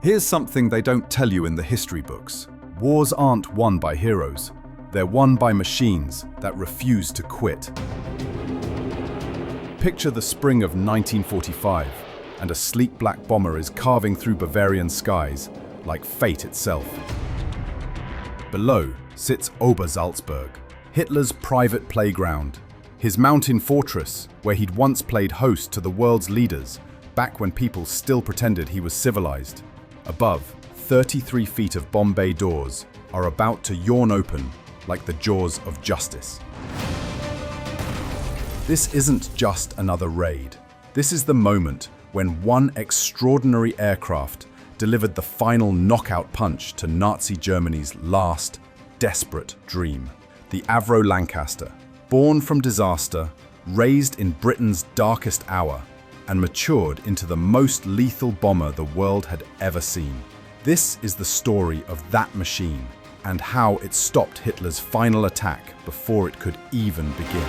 Here's something they don't tell you in the history books. Wars aren't won by heroes. They're won by machines that refuse to quit. Picture the spring of 1945, and a sleek black bomber is carving through Bavarian skies like fate itself. Below sits Obersalzberg, Hitler's private playground, his mountain fortress where he'd once played host to the world's leaders back when people still pretended he was civilized. Above, 33 feet of bomb bay doors are about to yawn open like the jaws of justice. This isn't just another raid. This is the moment when one extraordinary aircraft delivered the final knockout punch to Nazi Germany's last, desperate dream. The Avro Lancaster, born from disaster, raised in Britain's darkest hour, and matured into the most lethal bomber the world had ever seen. This is the story of that machine and how it stopped Hitler's final attack before it could even begin.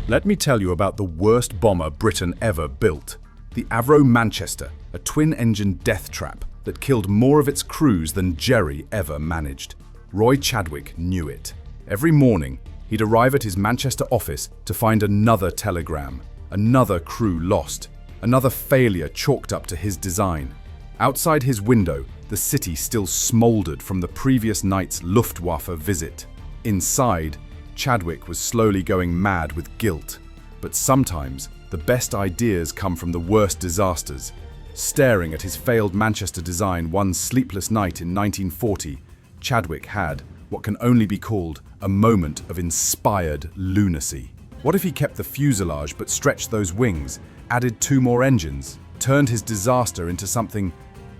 Let me tell you about the worst bomber Britain ever built. The Avro Lancaster, a twin-engine death trap that killed more of its crews than Jerry ever managed. Roy Chadwick knew it. Every morning, he'd arrive at his Manchester office to find another telegram, another crew lost, another failure chalked up to his design. Outside his window, the city still smoldered from the previous night's Luftwaffe visit. Inside, Chadwick was slowly going mad with guilt. But sometimes, the best ideas come from the worst disasters. Staring at his failed Manchester design one sleepless night in 1940, Chadwick had what can only be called a moment of inspired lunacy. What if he kept the fuselage but stretched those wings, added 2 more engines, turned his disaster into something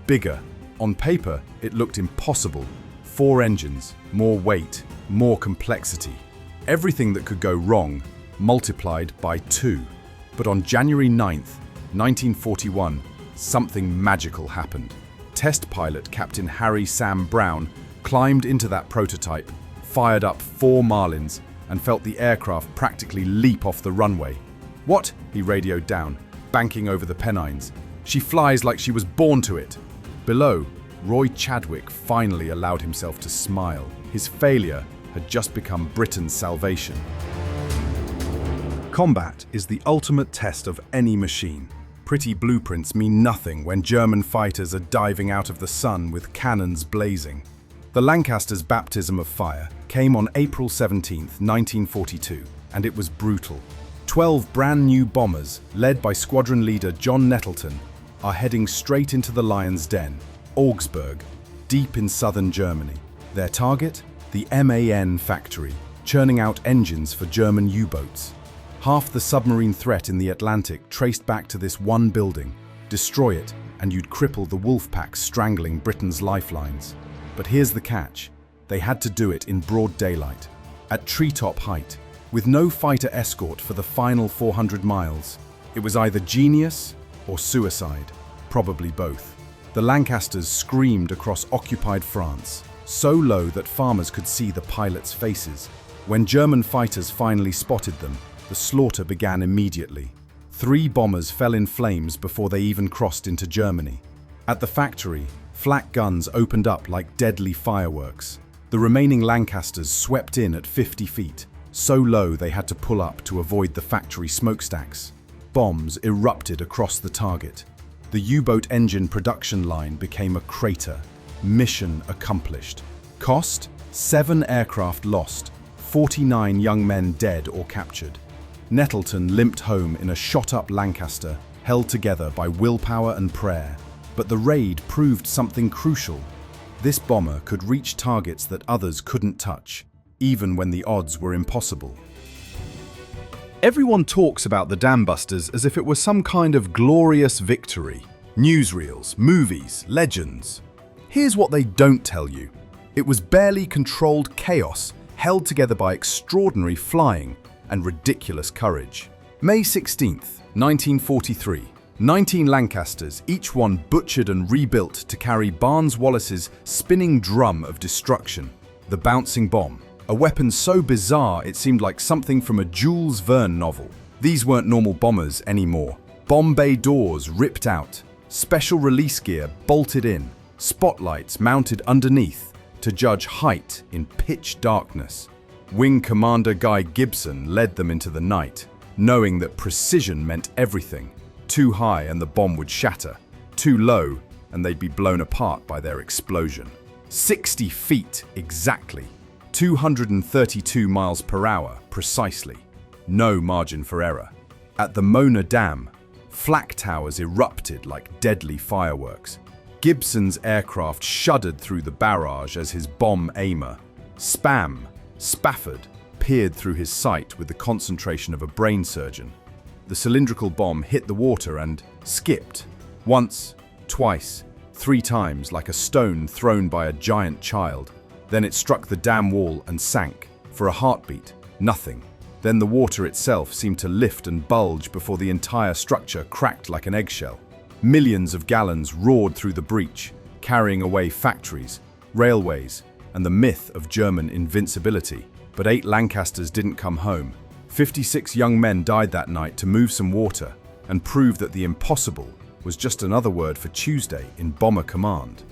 bigger? On paper, it looked impossible. 4 engines, more weight, more complexity. Everything that could go wrong multiplied by 2. But on January 9th, 1941, something magical happened. Test pilot Captain Harry Sam Brown climbed into that prototype, fired up 4 Marlins, and felt the aircraft practically leap off the runway. "What?" he radioed down, banking over the Pennines. "She flies like she was born to it." Below, Roy Chadwick finally allowed himself to smile. His failure had just become Britain's salvation. Combat is the ultimate test of any machine. Pretty blueprints mean nothing when German fighters are diving out of the sun with cannons blazing. The Lancaster's baptism of fire came on April 17, 1942, and it was brutal. 12 brand new bombers, led by squadron leader John Nettleton, are heading straight into the lion's den, Augsburg, deep in southern Germany. Their target? The MAN factory, churning out engines for German U-boats. Half the submarine threat in the Atlantic traced back to this one building. Destroy it, and you'd cripple the wolf pack strangling Britain's lifelines. But here's the catch. They had to do it in broad daylight, at treetop height, with no fighter escort for the final 400 miles. It was either genius or suicide, probably both. The Lancasters screamed across occupied France, so low that farmers could see the pilots' faces. When German fighters finally spotted them, the slaughter began immediately. 3 bombers fell in flames before they even crossed into Germany. At the factory, flak guns opened up like deadly fireworks. The remaining Lancasters swept in at 50 feet, so low they had to pull up to avoid the factory smokestacks. Bombs erupted across the target. The U-boat engine production line became a crater. Mission accomplished. Cost? 7 aircraft lost, 49 young men dead or captured. Nettleton limped home in a shot-up Lancaster, held together by willpower and prayer. But the raid proved something crucial. This bomber could reach targets that others couldn't touch, even when the odds were impossible. Everyone talks about the Dambusters as if it was some kind of glorious victory. Newsreels, movies, legends. Here's what they don't tell you. It was barely controlled chaos, held together by extraordinary flying and ridiculous courage. May 16th, 1943. 19 Lancasters, each one butchered and rebuilt to carry Barnes-Wallis's spinning drum of destruction, the bouncing bomb, a weapon so bizarre it seemed like something from a Jules Verne novel. These weren't normal bombers anymore. Bomb bay doors ripped out, special release gear bolted in, spotlights mounted underneath to judge height in pitch darkness. Wing Commander Guy Gibson led them into the night, knowing that precision meant everything. Too high and the bomb would shatter, too low and they'd be blown apart by their explosion. 60 feet exactly, 232 miles per hour precisely. No margin for error. At the Mona Dam, flak towers erupted like deadly fireworks. Gibson's aircraft shuddered through the barrage as his bomb aimer, Spafford, peered through his sight with the concentration of a brain surgeon. The cylindrical bomb hit the water and skipped. Once, twice, 3 times like a stone thrown by a giant child. Then it struck the dam wall and sank. For a heartbeat, nothing. Then the water itself seemed to lift and bulge before the entire structure cracked like an eggshell. Millions of gallons roared through the breach, carrying away factories, railways, and the myth of German invincibility. But 8 Lancasters didn't come home. 56 young men died that night to move some water and prove that the impossible was just another word for Tuesday in Bomber Command.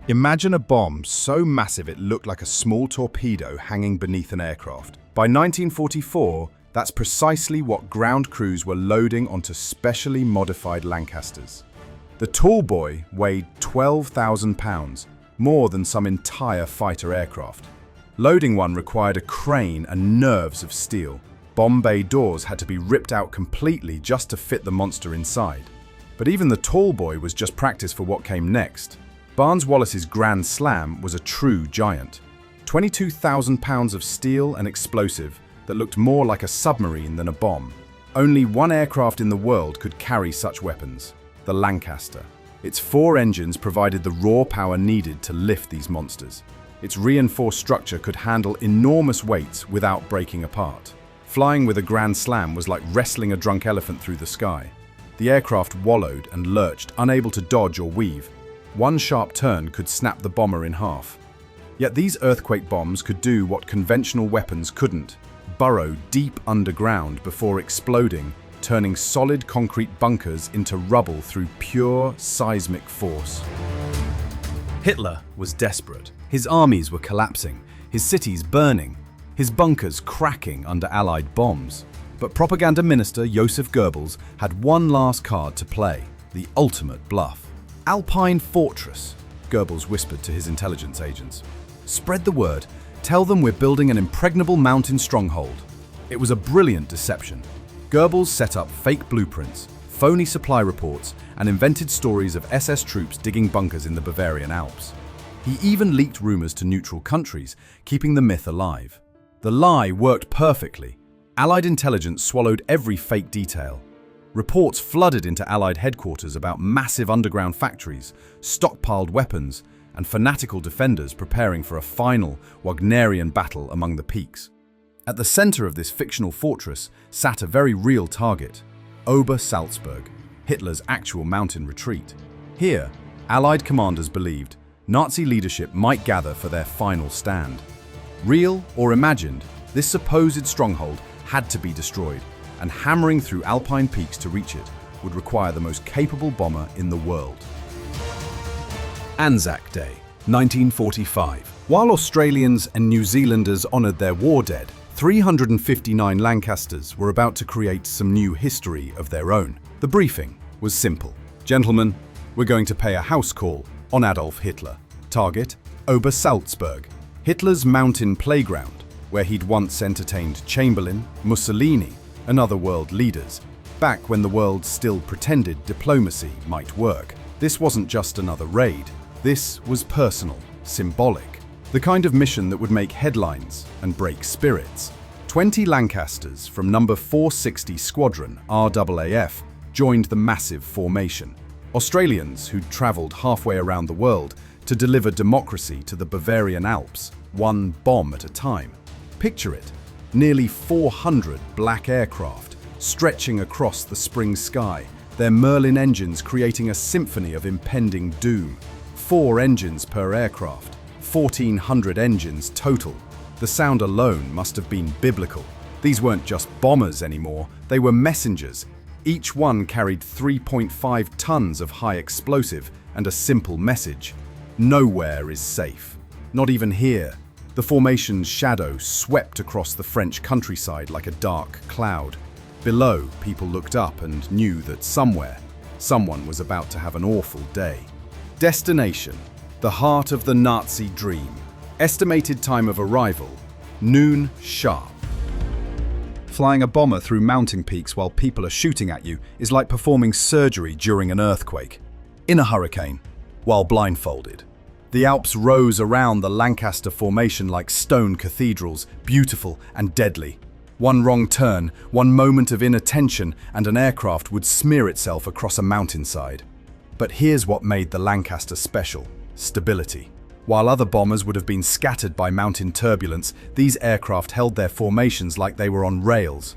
Imagine a bomb so massive it looked like a small torpedo hanging beneath an aircraft. By 1944, that's precisely what ground crews were loading onto specially modified Lancasters. The tall boy weighed 12,000 pounds, more than some entire fighter aircraft. Loading one required a crane and nerves of steel. Bomb bay doors had to be ripped out completely just to fit the monster inside. But even the tall boy was just practice for what came next. Barnes Wallis's Grand Slam was a true giant. 22,000 pounds of steel and explosive that looked more like a submarine than a bomb. Only one aircraft in the world could carry such weapons, the Lancaster. Its 4 engines provided the raw power needed to lift these monsters. Its reinforced structure could handle enormous weights without breaking apart. Flying with a Grand Slam was like wrestling a drunk elephant through the sky. The aircraft wallowed and lurched, unable to dodge or weave. One sharp turn could snap the bomber in half. Yet these earthquake bombs could do what conventional weapons couldn't: burrow deep underground before exploding, turning solid concrete bunkers into rubble through pure seismic force. Hitler was desperate. His armies were collapsing, his cities burning, his bunkers cracking under Allied bombs. But propaganda minister Joseph Goebbels had one last card to play, the ultimate bluff. Alpine fortress, Goebbels whispered to his intelligence agents. Spread the word, tell them we're building an impregnable mountain stronghold. It was a brilliant deception. Goebbels set up fake blueprints, phony supply reports, and invented stories of SS troops digging bunkers in the Bavarian Alps. He even leaked rumors to neutral countries, keeping the myth alive. The lie worked perfectly. Allied intelligence swallowed every fake detail. Reports flooded into Allied headquarters about massive underground factories, stockpiled weapons, and fanatical defenders preparing for a final Wagnerian battle among the peaks. At the center of this fictional fortress sat a very real target, Ober-Salzberg, Hitler's actual mountain retreat. Here, Allied commanders believed Nazi leadership might gather for their final stand. Real or imagined, this supposed stronghold had to be destroyed, and hammering through Alpine peaks to reach it would require the most capable bomber in the world. Anzac Day, 1945. While Australians and New Zealanders honoured their war dead, 359 Lancasters were about to create some new history of their own. The briefing was simple. Gentlemen, we're going to pay a house call on Adolf Hitler. Target, Ober-Salzberg, Hitler's mountain playground, where he'd once entertained Chamberlain, Mussolini, and other world leaders, back when the world still pretended diplomacy might work. This wasn't just another raid. This was personal, symbolic, the kind of mission that would make headlines and break spirits. 20 Lancasters from number 460 Squadron, RAAF, joined the massive formation. Australians who'd travelled halfway around the world to deliver democracy to the Bavarian Alps, one bomb at a time. Picture it, nearly 400 black aircraft stretching across the spring sky, their Merlin engines creating a symphony of impending doom. 4 engines per aircraft, 1,400 engines total. The sound alone must have been biblical. These weren't just bombers anymore, they were messengers, Each one carried 3.5 tons of high explosive and a simple message: nowhere is safe. Not even here. The formation's shadow swept across the French countryside like a dark cloud. Below, people looked up and knew that somewhere, someone was about to have an awful day. Destination: the heart of the Nazi dream. Estimated time of arrival: noon sharp. Flying a bomber through mountain peaks while people are shooting at you is like performing surgery during an earthquake. In a hurricane, while blindfolded. The Alps rose around the Lancaster formation like stone cathedrals, beautiful and deadly. One wrong turn, one moment of inattention, and an aircraft would smear itself across a mountainside. But here's what made the Lancaster special: stability. While other bombers would have been scattered by mountain turbulence, these aircraft held their formations like they were on rails.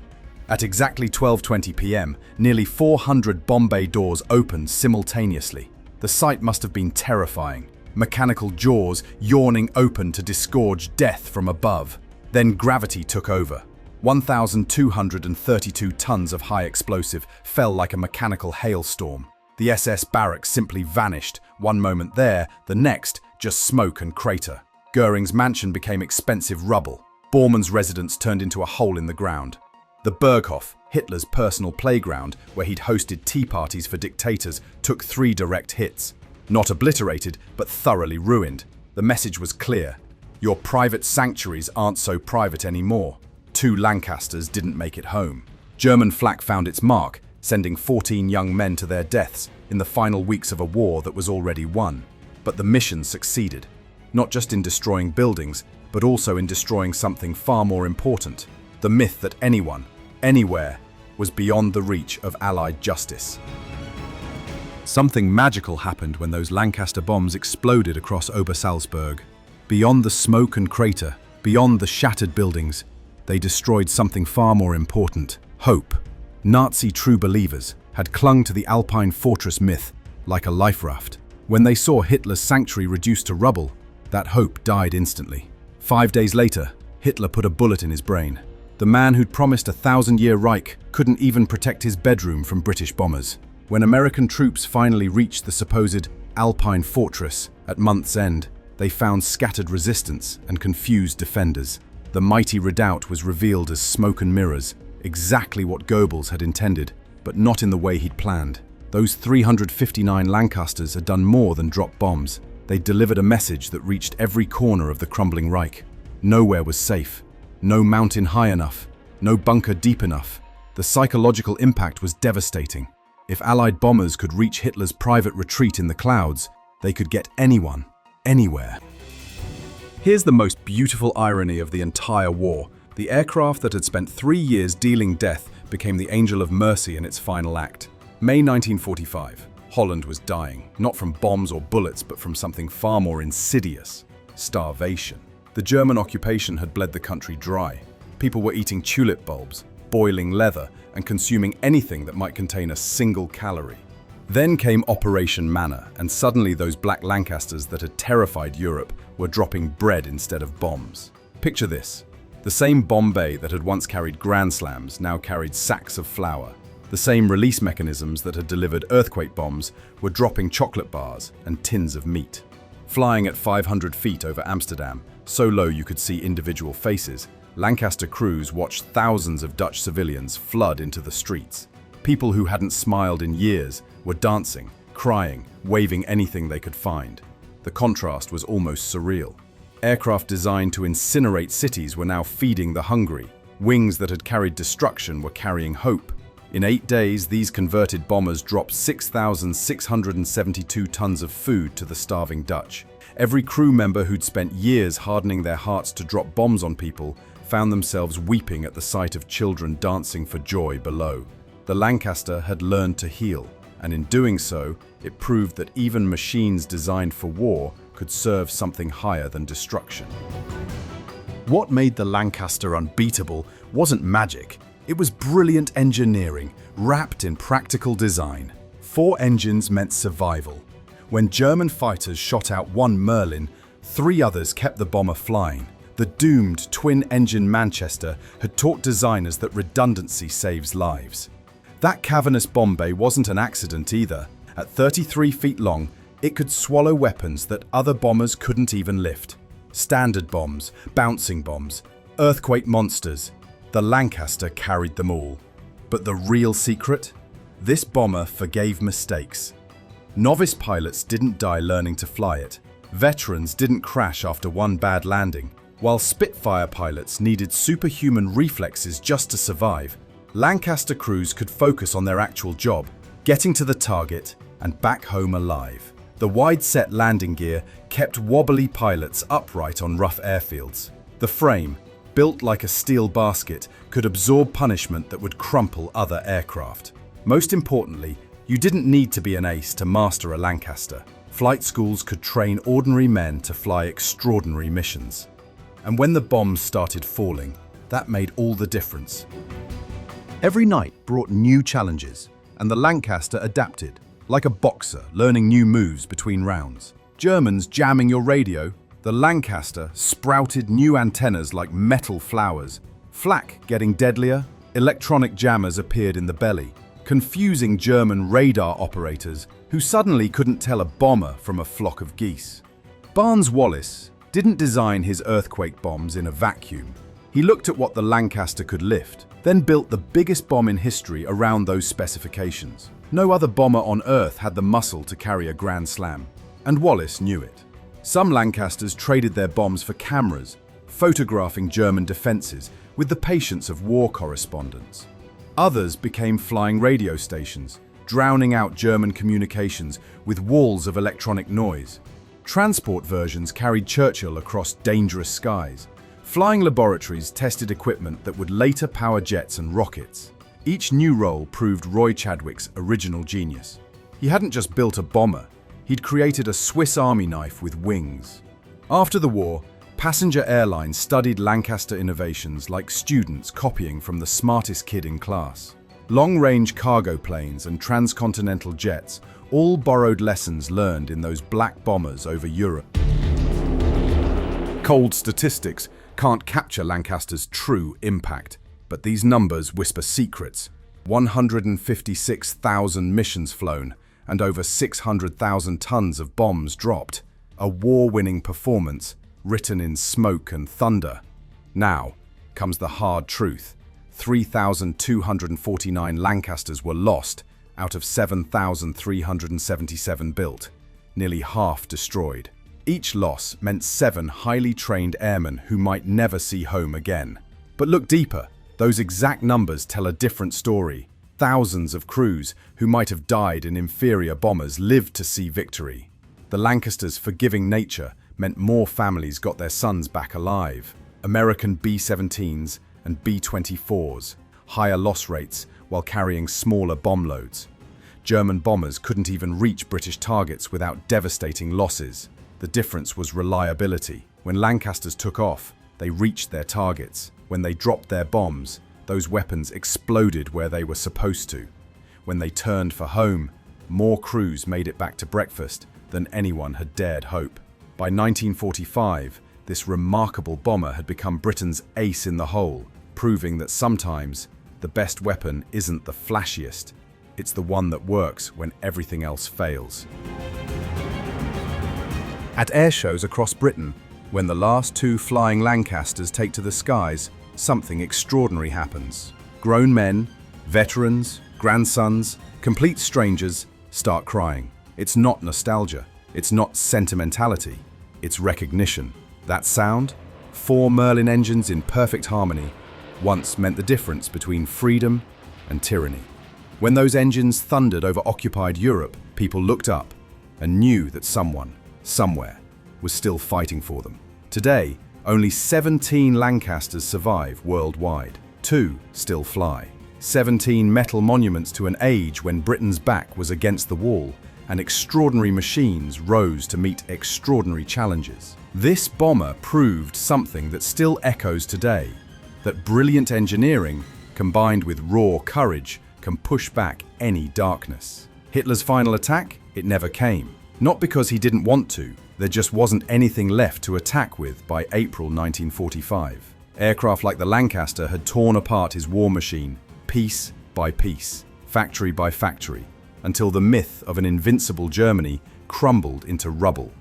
At exactly 12:20 p.m., nearly 400 bomb bay doors opened simultaneously. The sight must have been terrifying. Mechanical jaws yawning open to disgorge death from above. Then gravity took over. 1,232 tons of high explosive fell like a mechanical hailstorm. The SS barracks simply vanished, one moment there, the next, just smoke and crater. Goering's mansion became expensive rubble. Bormann's residence turned into a hole in the ground. The Berghof, Hitler's personal playground, where he'd hosted tea parties for dictators, took 3 direct hits. Not obliterated, but thoroughly ruined. The message was clear: your private sanctuaries aren't so private anymore. 2 Lancasters didn't make it home. German flak found its mark, sending 14 young men to their deaths in the final weeks of a war that was already won. But the mission succeeded, not just in destroying buildings, but also in destroying something far more important: the myth that anyone, anywhere, was beyond the reach of Allied justice. Something magical happened when those Lancaster bombs exploded across Obersalzberg. Beyond the smoke and crater, beyond the shattered buildings, they destroyed something far more important: hope. Nazi true believers had clung to the Alpine fortress myth like a life raft. When they saw Hitler's sanctuary reduced to rubble, that hope died instantly. 5 days later, Hitler put a bullet in his brain. The man who'd promised a 1,000-year Reich couldn't even protect his bedroom from British bombers. When American troops finally reached the supposed Alpine fortress at month's end, they found scattered resistance and confused defenders. The mighty redoubt was revealed as smoke and mirrors, exactly what Goebbels had intended, but not in the way he'd planned. Those 359 Lancasters had done more than drop bombs. They'd delivered a message that reached every corner of the crumbling Reich. Nowhere was safe. No mountain high enough. No bunker deep enough. The psychological impact was devastating. If Allied bombers could reach Hitler's private retreat in the clouds, they could get anyone, anywhere. Here's the most beautiful irony of the entire war. The aircraft that had spent 3 years dealing death became the angel of mercy in its final act. May 1945. Holland was dying, not from bombs or bullets, but from something far more insidious: starvation. The German occupation had bled the country dry. People were eating tulip bulbs, boiling leather, and consuming anything that might contain a single calorie. Then came Operation Manna, and suddenly those black Lancasters that had terrified Europe were dropping bread instead of bombs. Picture this. The same bomb bay that had once carried Grand Slams now carried sacks of flour. The same release mechanisms that had delivered earthquake bombs were dropping chocolate bars and tins of meat. Flying at 500 feet over Amsterdam, so low you could see individual faces, Lancaster crews watched thousands of Dutch civilians flood into the streets. People who hadn't smiled in years were dancing, crying, waving anything they could find. The contrast was almost surreal. Aircraft designed to incinerate cities were now feeding the hungry. Wings that had carried destruction were carrying hope. In 8 days, these converted bombers dropped 6,672 tons of food to the starving Dutch. Every crew member who'd spent years hardening their hearts to drop bombs on people found themselves weeping at the sight of children dancing for joy below. The Lancaster had learned to heal, and in doing so, it proved that even machines designed for war could serve something higher than destruction. What made the Lancaster unbeatable wasn't magic. It was brilliant engineering, wrapped in practical design. 4 engines meant survival. When German fighters shot out one Merlin, 3 others kept the bomber flying. The doomed twin-engine Manchester had taught designers that redundancy saves lives. That cavernous bomb bay wasn't an accident either. At 33 feet long, it could swallow weapons that other bombers couldn't even lift. Standard bombs, bouncing bombs, earthquake monsters. The Lancaster carried them all. But the real secret? This bomber forgave mistakes. Novice pilots didn't die learning to fly it. Veterans didn't crash after one bad landing. While Spitfire pilots needed superhuman reflexes just to survive, Lancaster crews could focus on their actual job, getting to the target and back home alive. The wide-set landing gear kept wobbly pilots upright on rough airfields. The frame, built like a steel basket, could absorb punishment that would crumple other aircraft. Most importantly, you didn't need to be an ace to master a Lancaster. Flight schools could train ordinary men to fly extraordinary missions. And when the bombs started falling, that made all the difference. Every night brought new challenges, and the Lancaster adapted, like a boxer learning new moves between rounds. Germans jamming your radio, the Lancaster sprouted new antennas like metal flowers. Flak getting deadlier, electronic jammers appeared in the belly, confusing German radar operators who suddenly couldn't tell a bomber from a flock of geese. Barnes-Wallis didn't design his earthquake bombs in a vacuum. He looked at what the Lancaster could lift, then built the biggest bomb in history around those specifications. No other bomber on Earth had the muscle to carry a Grand Slam, and Wallis knew it. Some Lancasters traded their bombs for cameras, photographing German defenses with the patience of war correspondents. Others became flying radio stations, drowning out German communications with walls of electronic noise. Transport versions carried Churchill across dangerous skies. Flying laboratories tested equipment that would later power jets and rockets. Each new role proved Roy Chadwick's original genius. He hadn't just built a bomber, he'd created a Swiss Army knife with wings. After the war, passenger airlines studied Lancaster innovations like students copying from the smartest kid in class. Long-range cargo planes and transcontinental jets all borrowed lessons learned in those black bombers over Europe. Cold statistics can't capture Lancaster's true impact. But these numbers whisper secrets. 156,000 missions flown and over 600,000 tons of bombs dropped. A war-winning performance written in smoke and thunder. Now comes the hard truth. 3,249 Lancasters were lost out of 7,377 built, nearly half destroyed. Each loss meant 7 highly trained airmen who might never see home again. But look deeper. Those exact numbers tell a different story. Thousands of crews who might have died in inferior bombers lived to see victory. The Lancaster's forgiving nature meant more families got their sons back alive. American B-17s and B-24s, higher loss rates while carrying smaller bomb loads. German bombers couldn't even reach British targets without devastating losses. The difference was reliability. When Lancasters took off, they reached their targets. When they dropped their bombs, those weapons exploded where they were supposed to. When they turned for home, more crews made it back to breakfast than anyone had dared hope. By 1945, this remarkable bomber had become Britain's ace in the hole, proving that sometimes the best weapon isn't the flashiest, it's the one that works when everything else fails. At air shows across Britain, when the last 2 flying Lancasters take to the skies, something extraordinary happens. Grown men, veterans, grandsons, complete strangers start crying. It's not nostalgia, it's not sentimentality, it's recognition. That sound, 4 Merlin engines in perfect harmony, once meant the difference between freedom and tyranny. When those engines thundered over occupied Europe, people looked up and knew that someone, somewhere, was still fighting for them. Today, only 17 Lancasters survive worldwide. 2 still fly. 17 metal monuments to an age when Britain's back was against the wall, and extraordinary machines rose to meet extraordinary challenges. This bomber proved something that still echoes today, that brilliant engineering, combined with raw courage, can push back any darkness. Hitler's final attack? It never came. Not because he didn't want to, there just wasn't anything left to attack with by April 1945. Aircraft like the Lancaster had torn apart his war machine, piece by piece. factory by factory, until the myth of an invincible Germany crumbled into rubble.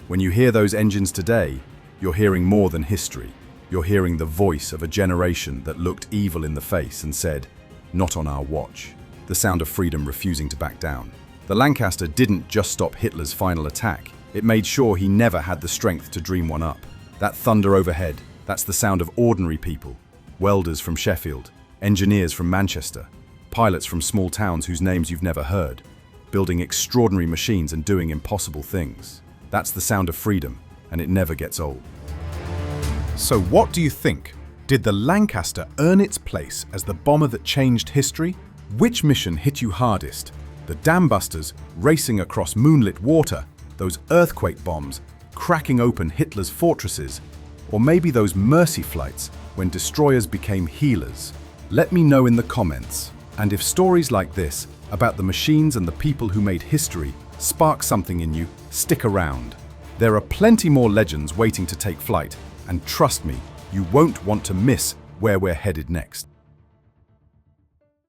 When you hear those engines today, you're hearing more than history. You're hearing the voice of a generation that looked evil in the face and said, "Not on our watch." The sound of freedom refusing to back down. The Lancaster didn't just stop Hitler's final attack, it made sure he never had the strength to dream one up. That thunder overhead, that's the sound of ordinary people. Welders from Sheffield, engineers from Manchester, pilots from small towns whose names you've never heard, building extraordinary machines and doing impossible things. That's the sound of freedom, and it never gets old. So what do you think? Did the Lancaster earn its place as the bomber that changed history? Which mission hit you hardest? The dam busters racing across moonlit water, those earthquake bombs cracking open Hitler's fortresses, or maybe those mercy flights when destroyers became healers? Let me know in the comments. And if stories like this, about the machines and the people who made history, spark something in you, stick around. There are plenty more legends waiting to take flight, and trust me, you won't want to miss where we're headed next.